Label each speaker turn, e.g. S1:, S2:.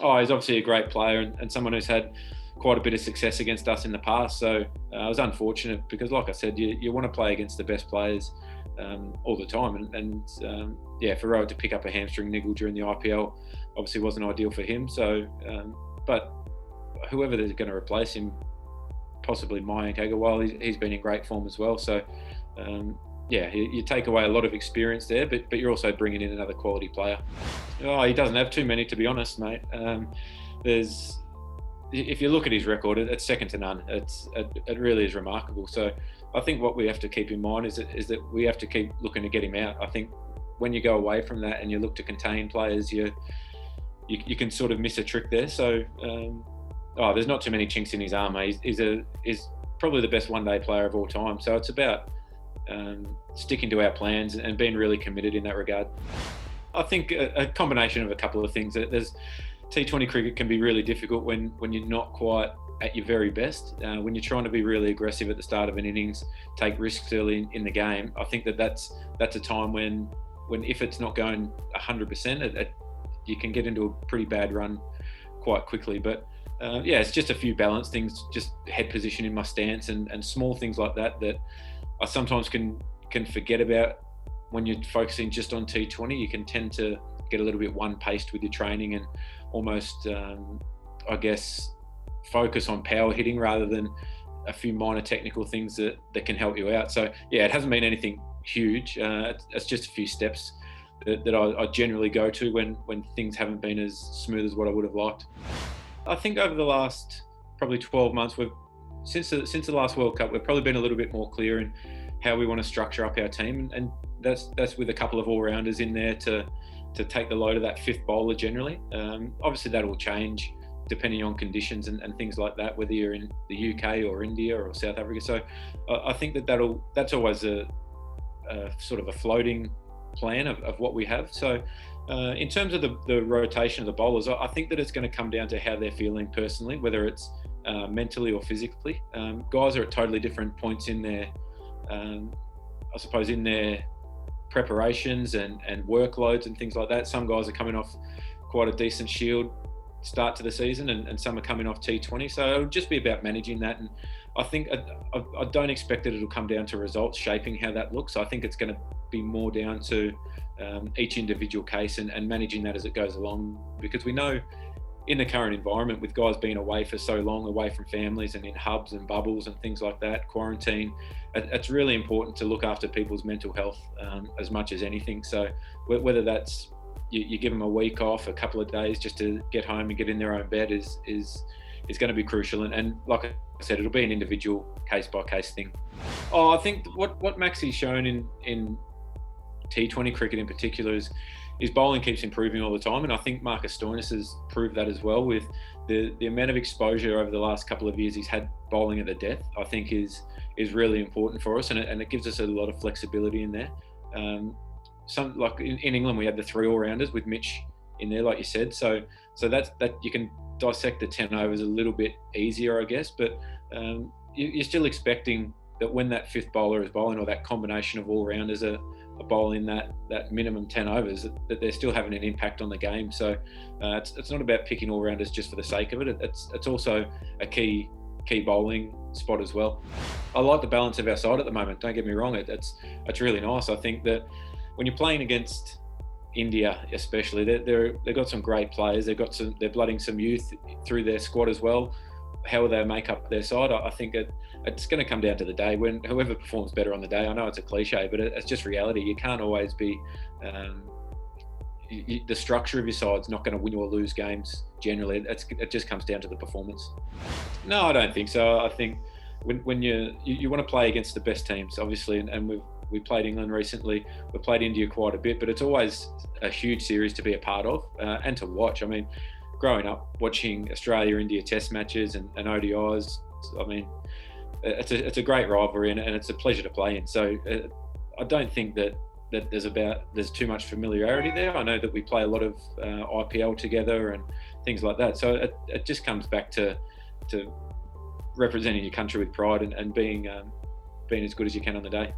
S1: Oh, he's obviously a great player and someone who's had quite a bit of success against us in the past. So I was unfortunate because, like I said, you want to play against the best players all the time. And for Rohit to pick up a hamstring niggle during the IPL obviously wasn't ideal for him. So, but whoever they're going to replace him, possibly Mayank Agarwal, he's been in great form as well. So, you take away a lot of experience there, but you're also bringing in another quality player. Oh, he doesn't have too many, to be honest, mate. If you look at his record, it's second to none. It really is remarkable. So I think what we have to keep in mind is that we have to keep looking to get him out. I think when you go away from that and you look to contain players, you can sort of miss a trick there. So there's not too many chinks in his armour. He's probably the best one-day player of all time. So it's about sticking to our plans and being really committed in that regard. I think a combination of a couple of things. There's T20 cricket can be really difficult when you're not quite at your very best. When you're trying to be really aggressive at the start of an innings, take risks early in the game. I think that's a time when if it's not going 100%, you can get into a pretty bad run quite quickly. But it's just a few balance things, just head position in my stance and small things like that I sometimes can forget about when you're focusing just on T20. You can tend to get a little bit one-paced with your training and almost, focus on power hitting rather than a few minor technical things that can help you out. So, it hasn't been anything huge. It's just a few steps that I generally go to when things haven't been as smooth as what I would have liked. I think over the last probably 12 months, since the last World Cup, we've probably been a little bit more clear in how we want to structure up our team, and that's with a couple of all-rounders in there to take the load of that fifth bowler generally. Obviously that will change depending on conditions and things like that, whether you're in the UK or India or South Africa. So I think that's always a sort of a floating plan of what we have. So in terms of the rotation of the bowlers, I think that it's going to come down to how they're feeling personally, whether it's mentally or physically. Guys are at totally different points in their, in their preparations and workloads and things like that. Some guys are coming off quite a decent Shield start to the season and some are coming off T20. So it'll just be about managing that. And I think I don't expect that it'll come down to results shaping how that looks. I think it's going to be more down to each individual case and managing that as it goes along, because we know in the current environment, with guys being away for so long, away from families and in hubs and bubbles and things like that, quarantine, it's really important to look after people's mental health as much as anything. So whether that's you give them a week off, a couple of days just to get home and get in their own bed is going to be crucial. And like I said, it'll be an individual case by case thing. I think what Maxie's shown in T20 cricket in particular is his bowling keeps improving all the time, and I think Marcus Stoinis has proved that as well with the amount of exposure over the last couple of years he's had bowling at the death. I think is really important for us, and it gives us a lot of flexibility in there. Some like in England we had the 3 all-rounders with Mitch in there, like you said. So that you can dissect the 10 overs a little bit easier, I guess. But you're still expecting that when that fifth bowler is bowling, or that combination of all-rounders are bowling that minimum 10 overs, that they're still having an impact on the game. So it's not about picking all-rounders just for the sake of it. It's also a key bowling spot as well. I like the balance of our side at the moment. Don't get me wrong. It's really nice. I think that when you're playing against India, especially, they've got some great players. They're blooding some youth through their squad as well. How they make up their side, I think it's going to come down to the day when whoever performs better on the day. I know it's a cliche, but it's just reality. You can't always be the structure of your side's not going to win or lose games generally. It just comes down to the performance. No, I don't think so. I think when you want to play against the best teams, obviously, and we played England recently. We played India quite a bit, but it's always a huge series to be a part of and to watch. I mean, growing up watching Australia-India Test matches and ODIs, I mean, it's a great rivalry and it's a pleasure to play in. So I don't think that there's too much familiarity there. I know that we play a lot of IPL together and things like that. So it just comes back to representing your country with pride and being as good as you can on the day.